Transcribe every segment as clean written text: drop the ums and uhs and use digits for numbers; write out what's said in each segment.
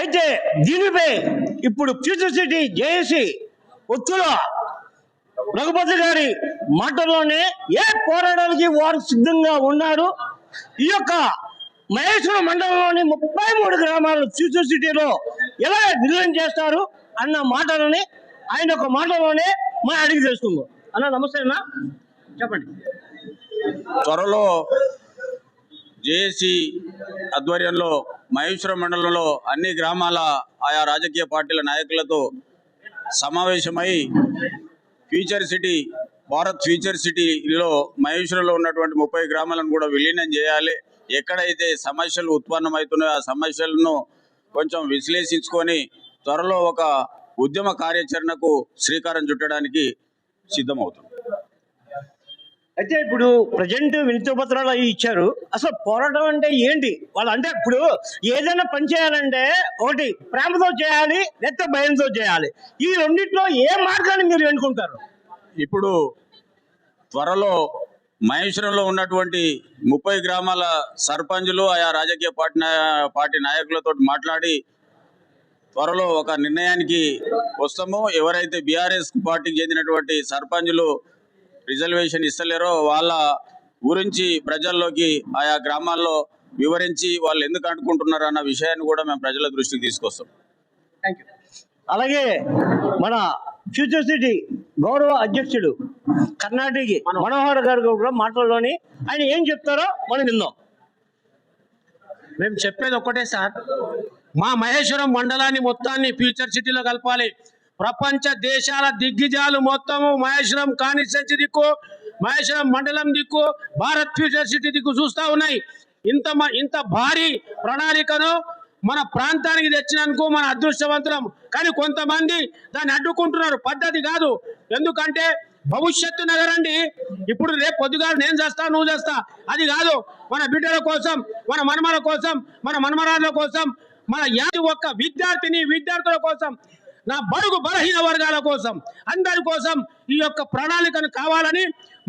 అయితే దీనిపై ఇప్పుడు ఫ్యూచర్ సిటీ జేఏసీ ఒత్తుల రఘుపతి గారి మాటల్లోనే ఏ పోరాటానికి వారు సిద్ధంగా ఉన్నారు. ఈ యొక్క మహేశ్వర మండలంలోని 33 గ్రామాలు ఫ్యూచర్ సిటీలో ఎలా విలీనం చేస్తారు అన్న మాటలని ఆయన ఒక మాటలోనే మనం అడిగి తెలుసుకుందాం. అన్న నమస్తే అన్న, చెప్పండి. త్వరలో జేఏసీ ఆధ్వర్యంలో మహేశ్వరం మండలంలో అన్ని గ్రామాల ఆయా రాజకీయ పార్టీల నాయకులతో సమావేశమై ఫ్యూచర్ సిటీ భారత్ ఫ్యూచర్ సిటీలో మహేశ్వరంలో ఉన్నటువంటి 30 గ్రామాలను కూడా విలీనం చేయాలి. ఎక్కడైతే సమస్యలు ఉత్పన్నమవుతున్నాయో ఆ సమస్యలను కొంచెం విశ్లేషించుకొని త్వరలో ఒక ఉద్యమ కార్యాచరణకు శ్రీకారం చుట్టడానికి సిద్ధమవుతుంది. అయితే ఇప్పుడు ప్రజెంట్ వినతి పత్రాలు అవి ఇచ్చారు. అసలు పోరాటం అంటే ఏంటి వాళ్ళు? అంటే ఇప్పుడు ఏదైనా పని చేయాలంటే ఒకటి ప్రేమతో చేయాలి, లేకపోతే భయంతో చేయాలి. ఈ రెండిట్లో ఏ మార్గాన్ని మీరు ఎన్నుకుంటారు? ఇప్పుడు త్వరలో మహేశ్వరంలో ఉన్నటువంటి 30 గ్రామాల సర్పంచులు ఆయా రాజకీయ పార్టీ నాయకులతో మాట్లాడి త్వరలో ఒక నిర్ణయానికి వస్తాము. ఎవరైతే బీఆర్ఎస్ పార్టీకి చెందినటువంటి సర్పంచులు రిజర్వేషన్ ఇస్తలేరో వాళ్ళ గురించి ప్రజల్లోకి ఆయా గ్రామాల్లో వివరించి వాళ్ళు ఎందుకు అనుకుంటున్నారు అన్న విషయాన్ని కూడా మేము ప్రజల దృష్టికి తీసుకొస్తాం. Thank you. అలాగే మన ఫ్యూచర్ సిటీ గౌరవ అధ్యక్షుడు కర్ణాటక మనోహర్ గారు కూడా మాటల్లోని ఆయన ఏం చెప్తారో మనం విందాం. మేము చెప్పేది ఒక్కటే సార్, మా మహేశ్వరం మండలాన్ని మొత్తాన్ని ఫ్యూచర్ సిటీలో కలపాలి. ప్రపంచ దేశాల దిగ్గజాలు మొత్తము మహేశ్వరం కాన్స్టిట్యుయెన్సీ దిక్కు, మహేశ్వరం మండలం దిక్కు, భారత్ ఫ్యూచర్ సిటీ దిక్కు చూస్తూ ఉన్నాయి. ఇంత భారీ ప్రణాళికను మన ప్రాంతానికి తెచ్చినందుకు మన అదృష్టవంతులం. కానీ కొంతమంది దాన్ని అడ్డుకుంటున్నారు. పద్ధతి కాదు. ఎందుకంటే భవిష్యత్తు నగరండి. ఇప్పుడు రేపు పొద్దుగా నేను చేస్తా, నువ్వు చేస్తా, అది కాదు. మన బిడ్డల కోసం, మన మనమల కోసం, మన మనమరాళ్ళ కోసం, మన ఒక్క విద్యార్థుల కోసం, నా బడుగు బలహీన వర్గాల కోసం, అందరి కోసం ఈ యొక్క ప్రణాళికను కావాలని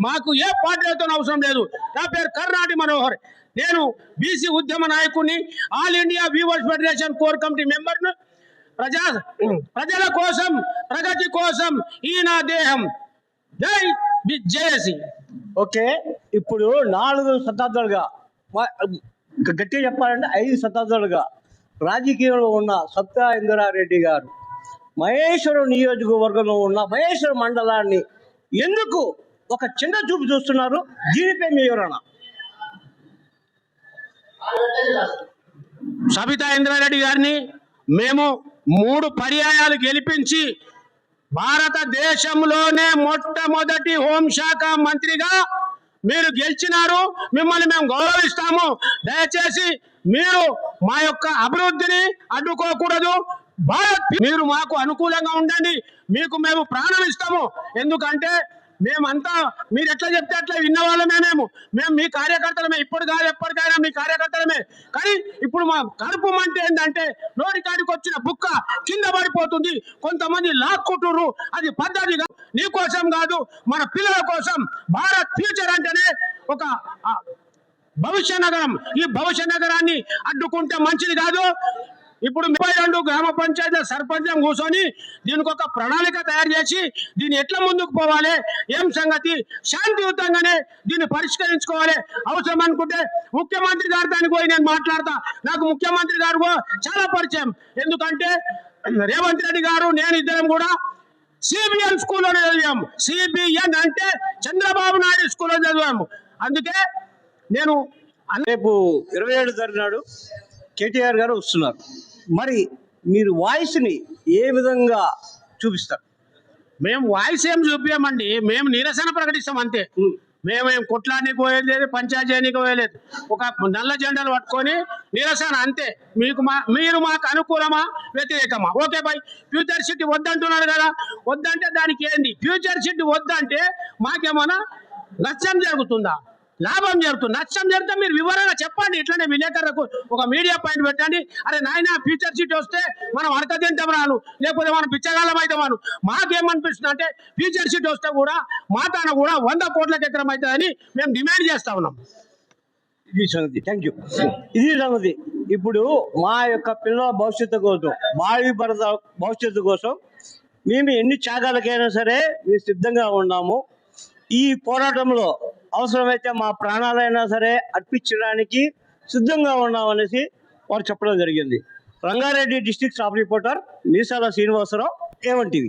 మాకు ఏ పార్టీలతో అవసరం లేదు. నా పేరు కర్ణాటి మనోహర్. నేను బీసీ ఉద్యమ నాయకుడిని, all India weavers federation core committee మెంబర్ను. ప్రజల కోసం, ప్రగతి కోసం ఈ నా దేహం. జై జేఏసీ. ఓకే, ఇప్పుడు 4 శతాబ్దాలుగా గట్టిగా చెప్పాలంటే 5 శతాబ్దాలుగా రాజకీయంలో ఉన్న సత్తా ఇంద్రారెడ్డి గారు మహేశ్వరం నియోజకవర్గంలో ఉన్న మహేశ్వరం మండలాన్ని ఎందుకు ఒక చిన్న చూపు చూస్తున్నారు? దీనిపై మీ వివరణ. సబితా ఇంద్రారెడ్డి గారిని మేము 3 పర్యాయాలు గెలిపించి భారతదేశంలోనే మొట్టమొదటి హోంశాఖ మంత్రిగా మీరు గెలిచినారు. మిమ్మల్ని మేము గౌరవిస్తాము. దయచేసి మీరు మా యొక్క అభివృద్ధిని అడ్డుకోకూడదు. మీరు మాకు అనుకూలంగా ఉండండి. మీకు మేము ప్రాణం ఇస్తాము. ఎందుకంటే మేమంతా మీరు ఎట్లా చెప్తే అట్లా విన్నవాళ్ళమే. మేము మీ కార్యకర్తలమే. ఇప్పుడు కాదు, ఎప్పటికైనా మీ కార్యకర్తలమే. కానీ ఇప్పుడు మా కడుపు మంట ఏంటంటే నోటి కాడికి వచ్చిన బుక్క కింద పడిపోతుంది. కొంతమంది లాక్కుంటున్నారు. అది పద్ధతిగా నీ కోసం కాదు, మన పిల్లల కోసం. భారత్ ఫ్యూచర్ అంటేనే ఒక భవిష్య నగరం. ఈ భవిష్య నగరాన్ని అడ్డుకుంటే మంచిది కాదు. ఇప్పుడు 32 గ్రామ పంచాయతీల సర్పంచం కూర్చొని దీనికి ఒక ప్రణాళిక తయారు చేసి దీన్ని ఎట్లా ముందుకు పోవాలి, ఏం సంగతి, శాంతియుతంగానే దీన్ని పరిష్కరించుకోవాలి. అవసరం అనుకుంటే ముఖ్యమంత్రి గారు దానికి పోయి నేను మాట్లాడతా. నాకు ముఖ్యమంత్రి గారు చాలా పరిచయం. ఎందుకంటే రేవంత్ రెడ్డి గారు నేను ఇద్దరం కూడా సిబిఎన్ స్కూల్లోనే చదివాము. సిబిఎన్ అంటే చంద్రబాబు నాయుడు స్కూల్లో చదివాము. అందుకే నేను రేపు 27 తారీఖు నాడు కేటీఆర్ గారు వస్తున్నారు. మరి మీరు వాయిస్ని ఏ విధంగా చూపిస్తారు? మేము వాయిస్ ఏం చూపించమండి. మేము నిరసన ప్రకటిస్తాం అంతే. మేమేం కొట్లానికి పోయేది లేదు, పంచాయతీ చేయడానికి పోయలేదు. ఒక నల్ల జెండాలు పట్టుకొని నిరసన అంతే. మీరు మాకు అనుకూలమా వ్యతిరేకమా? Okay bye. ఫ్యూచర్ సిటీ వద్దంటున్నారు కదా, వద్దంటే దానికి ఏంది? ఫ్యూచర్ సిటీ వద్దంటే మాకేమన్నా నష్టం జరుగుతుందా, లాభం జరుగుతుంది? నష్టం జరిగితే మీరు వివరంగా చెప్పండి. ఇట్లనే విలేకరులకు ఒక మీడియా పాయింట్ పెట్టండి. అరే నాయన ఫ్యూచర్ సిటీ వస్తే మనం అడక తింటాం రాను, లేకపోతే మనం పిచ్చగాలం అవుతామను. మాకేమనిపిస్తుంది అంటే ఫ్యూచర్ సిటీ వస్తే కూడా మాతాన కూడా 100 కోట్లకు ఎకరం అవుతుందని మేము డిమాండ్ చేస్తా ఉన్నాం. ఇది సంగతి. Thank you. ఇది సంగతి. ఇప్పుడు మా యొక్క పిల్లల భవిష్యత్తు కోసం, భావి భరత భవిష్యత్తు కోసం మేము ఎన్ని త్యాగాలకైనా సరే మేము సిద్ధంగా ఉన్నాము. ఈ పోరాటంలో అవసరమైతే మా ప్రాణాలైనా సరే అర్పించడానికి సిద్ధంగా ఉన్నామనేసి వారు చెప్పడం జరిగింది. రంగారెడ్డి డిస్ట్రిక్ట్ స్టాఫ్ రిపోర్టర్ మీసాల శ్రీనివాసరావు, A1 TV.